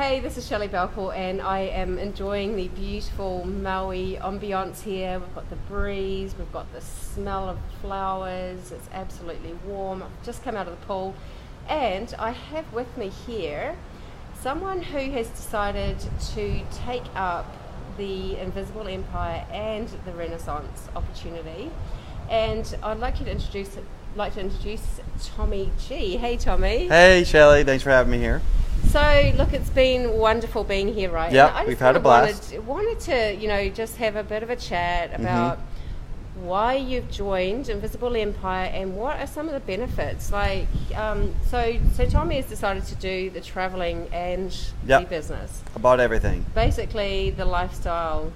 Hey, this is Shelly Balcourt, and I am enjoying the beautiful Maui ambiance here. We've got the breeze, we've got the smell of flowers, it's absolutely warm. I've just come out of the pool, and I have with me here someone who has decided to take up the Invisible Empire and the Renaissance opportunity. And I'd like to introduce Tommy G. Hey, Tommy. Hey, Shelly. Thanks for having me here. So, look, it's been wonderful being here, right? Yeah, we've had a blast. Wanted to, just have a bit of a chat about why you've joined Invisible Empire and what are some of the benefits. Like, so Tommy has decided to do the traveling and the business. I bought everything. Basically, the lifestyle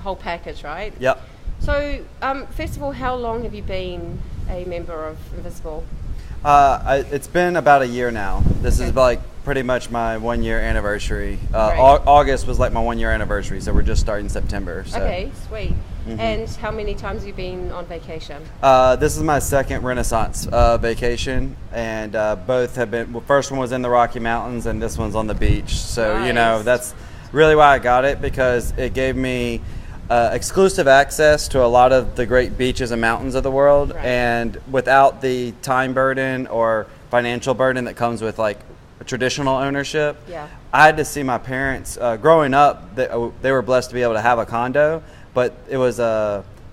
whole package, right? Yep. So, first of all, how long have you been a member of Invisible? It's been about a year now. This is like pretty much my 1 year anniversary. August was like my 1 year anniversary, so we're just starting September. So. Okay, sweet. And how many times have you been on vacation? This is my second Renaissance vacation, and both have been. Well, first one was in the Rocky Mountains, and this one's on the beach. So nice. That's really why I got it, because it gave me exclusive access to a lot of the great beaches and mountains of the world, and without the time burden or financial burden that comes with like a traditional ownership. I had to see my parents growing up. They were blessed to be able to have a condo, but it was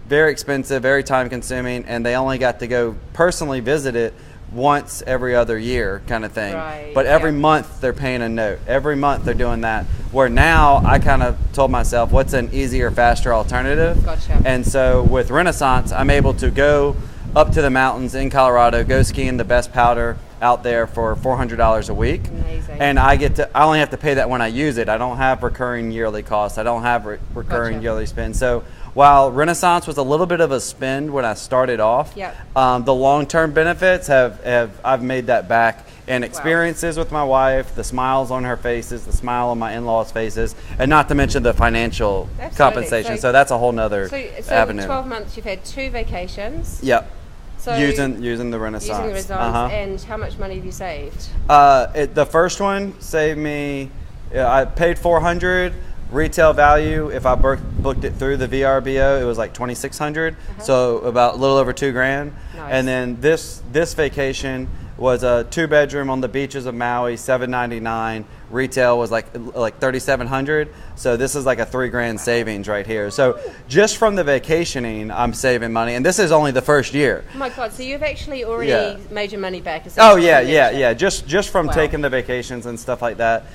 very expensive, very time consuming, and they only got to go personally visit it once every other year kind of thing. But every month they're paying a note. Every month they're doing that. Where now I kind of told myself, what's an easier, faster alternative? And so with Renaissance, I'm able to go up to the mountains in Colorado, go skiing the best powder out there for $400 a week. Amazing. And I only have to pay that when I use it. I don't have recurring yearly costs. I don't have recurring yearly spend. So while Renaissance was a little bit of a spend when I started off, the long-term benefits I've made that back in experiences with my wife, the smiles on her faces, the smile on my in-laws' faces, and not to mention the financial compensation. So that's a whole nother avenue. In 12 months, you've had 2 vacations. Yep. So using the Renaissance. Using the Renaissance, and how much money have you saved? The first one saved me. I paid $400. Retail value, if I booked it through the VRBO, it was like $2,600, so about a little over $2,000. Nice. And then this vacation was a 2-bedroom on the beaches of Maui, $799. Retail was like $3,700. So this is like a $3,000 savings right here. So just from the vacationing, I'm saving money, and this is only the first year. Oh my God! So you've actually already made your money back? Oh yeah. Just from taking the vacations and stuff like that.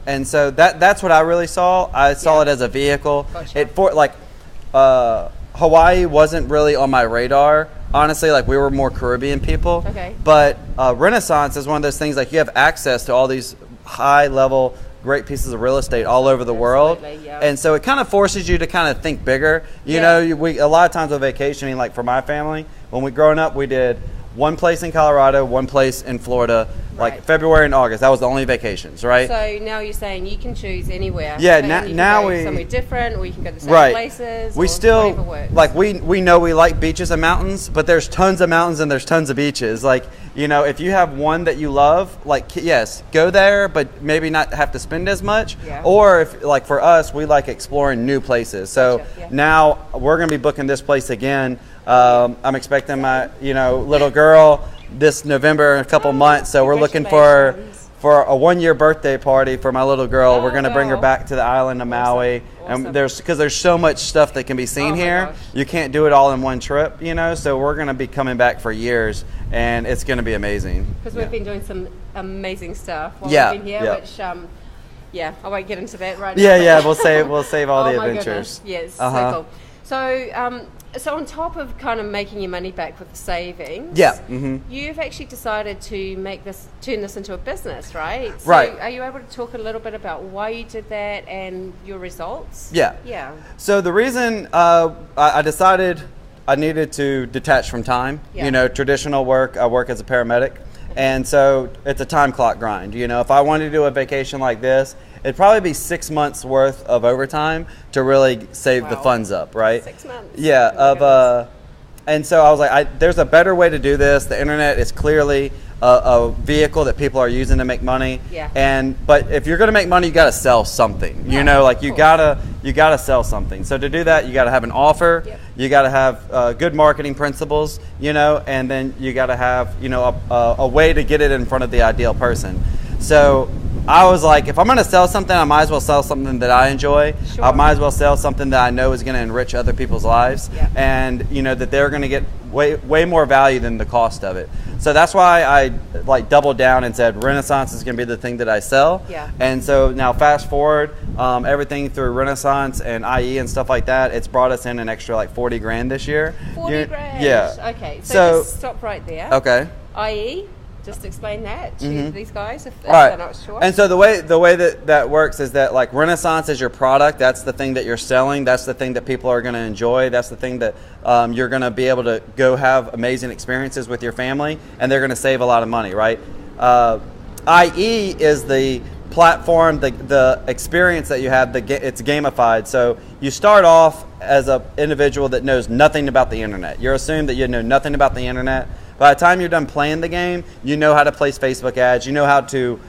And so that's what I really saw. I saw it as a vehicle. Hawaii wasn't really on my radar. Honestly, like we were more Caribbean people. But Renaissance is one of those things, like you have access to all these high-level, great pieces of real estate all over the world. And so it kind of forces you to kind of think bigger. You know, a lot of times with vacationing, like for my family, when we growing up, we did one place in Colorado, one place in Florida, like February and August. That was the only vacations, right? So now you're saying you can choose anywhere. Yeah, so now we somewhere different, or you can go to the same places. We still like we know we like beaches and mountains, but there's tons of mountains and there's tons of beaches. Like, you know, if you have one that you love, like yes, go there, but maybe not have to spend as much. Or if like for us, we like exploring new places. So now we're gonna be booking this place again. I'm expecting my little girl this November in a couple months, so we're looking for a 1 year birthday party for my little girl. We're going to bring her back to the island of Maui, and because there's so much stuff that can be seen here. You can't do it all in one trip, so we're going to be coming back for years, and it's going to be amazing. Because we've been doing some amazing stuff while we've been here, which I won't get into that right now. We'll save all the adventures. Yes, so cool. So on top of kind of making your money back with the savings, you've actually decided to turn this into a business, right? So are you able to talk a little bit about why you did that and your results? Yeah. So the reason I decided I needed to detach from time, traditional work, I work as a paramedic, and so it's a time clock grind. If I wanted to do a vacation like this, it'd probably be 6 months worth of overtime to really save the funds up, right? 6 months. Yeah, and so I was like, there's a better way to do this. The internet is clearly a vehicle that people are using to make money. Yeah. But if you're going to make money, you got to sell something. Yeah, you know, like you gotta sell something. So to do that, you got to have an offer. Yep. You got to have good marketing principles. You know, and then you got to have a way to get it in front of the ideal person. So I was like, if I'm going to sell something, I might as well sell something that I enjoy. Sure. I might as well sell something that I know is going to enrich other people's lives, Yeah. and that they're going to get way more value than the cost of it. So that's why I doubled down and said Renaissance is going to be the thing that I sell. Yeah. And so now fast forward, everything through Renaissance and IE and stuff like that, it's brought us in an extra like 40 grand this year. 40 grand. Yeah. Okay. So just stop right there. Okay. IE. Just explain that to these guys if Right. they're not sure. And so the way that works is that like Renaissance is your product. That's the thing that you're selling. That's the thing that people are going to enjoy. That's the thing that you're going to be able to go have amazing experiences with your family, and they're going to save a lot of money, right? IE is the platform, the experience that you have. It's gamified. So you start off as an individual that knows nothing about the internet. You're assumed that you know nothing about the internet. By the time you're done playing the game, you know how to place Facebook ads. You know how to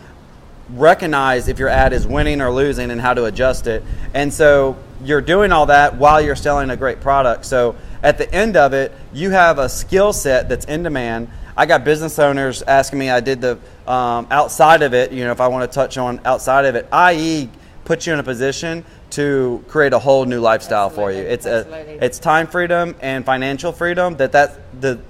recognize if your ad is winning or losing and how to adjust it. And so you're doing all that while you're selling a great product. So at the end of it, you have a skill set that's in demand. I got business owners asking me, I did the outside of it, if I want to touch on outside of it, IE puts you in a position to create a whole new lifestyle for you. It's time freedom and financial freedom that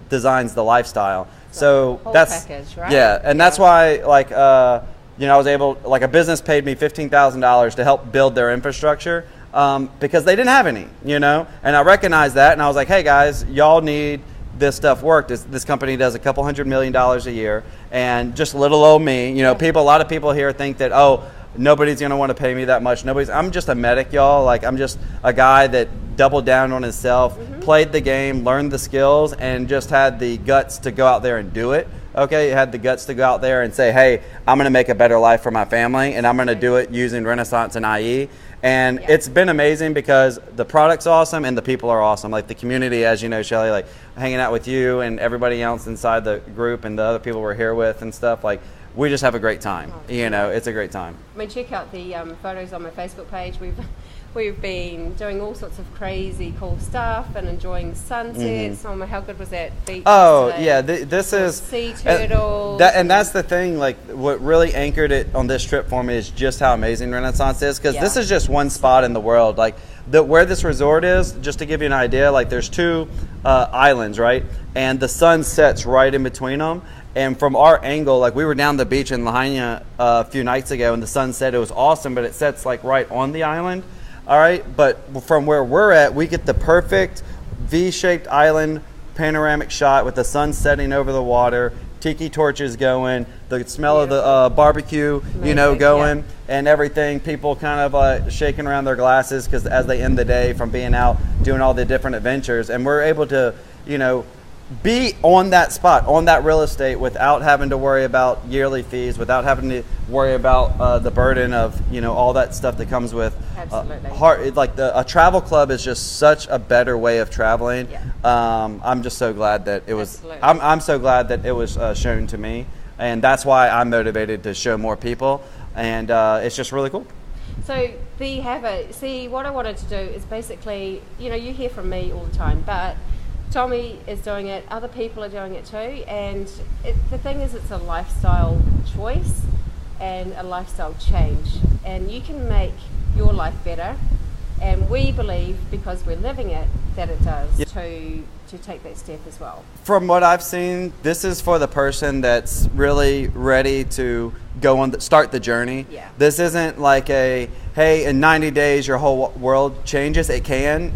designs the lifestyle. So whole that's package, right? Yeah, and that's why I was able, like a business paid me $15,000 to help build their infrastructure because they didn't have any, and I recognized that, and I was like, hey guys, y'all need this stuff worked. This company does a couple $100 million a year, and just little old me, a lot of people here think that, nobody's going to want to pay me that much. I'm just a medic, y'all. Like, I'm just a guy that doubled down on himself, played the game, learned the skills, and just had the guts to go out there and do it. Okay, had the guts to go out there and say, hey, I'm going to make a better life for my family, and I'm going to do it using Renaissance and IE. And it's been amazing because the product's awesome and the people are awesome. Like the community, as you know, Shelly, like hanging out with you and everybody else inside the group and the other people we're here with and stuff, like, we just have a great time. It's a great time. I mean, check out the photos on my Facebook page. We've been doing all sorts of crazy cool stuff and enjoying sunsets. Oh my, how good was that beach? This is sea turtles. And that's the thing. Like, what really anchored it on this trip for me is just how amazing Renaissance is, because this is just one spot in the world. Like where this resort is, just to give you an idea, like there's two islands, right? And the sun sets right in between them. And from our angle, like we were down the beach in Lahaina a few nights ago, and the sun set. It was awesome, but it sets like right on the island. All right, but from where we're at, we get the perfect V-shaped island panoramic shot with the sun setting over the water, tiki torches going, the smell of the barbecue, going, and everything. People kind of shaking around their glasses because as they end the day from being out doing all the different adventures, and we're able to, be on that spot, on that real estate, without having to worry about yearly fees, without having to worry about the burden of all that stuff that comes with a travel club is just such a better way of traveling. I'm just so glad that it was. I'm so glad that it was shown to me, and that's why I'm motivated to show more people, and it's just really cool. So there you have it. See, what I wanted to do is basically, you hear from me all the time, but Tommy is doing it, other people are doing it too, and the thing is, it's a lifestyle choice and a lifestyle change, and you can make your life better, and we believe, because we're living it, that it does to take that step as well. From what I've seen, this is for the person that's really ready to go on, start the journey. This isn't like hey, in 90 days your whole world changes. It can,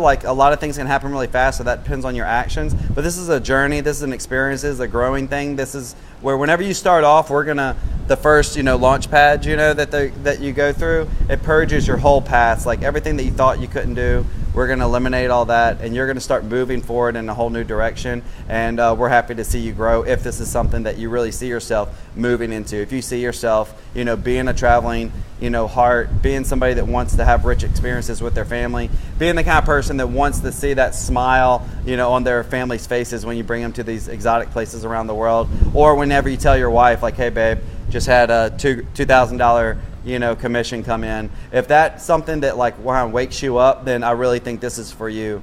like a lot of things can happen really fast, so that depends on your actions. But this is a journey, this is an experience, this is a growing thing. This is where whenever you start off, the first, launch pad, that you go through, it purges your whole past, like everything that you thought you couldn't do. We're going to eliminate all that, and you're going to start moving forward in a whole new direction. And we're happy to see you grow if this is something that you really see yourself moving into. If you see yourself, being a traveling, heart, being somebody that wants to have rich experiences with their family, being the kind of person that wants to see that smile, on their family's faces when you bring them to these exotic places around the world, or whenever you tell your wife, like, hey, babe, just had a $2,000, commission come in. If that's something that wakes you up, then I really think this is for you.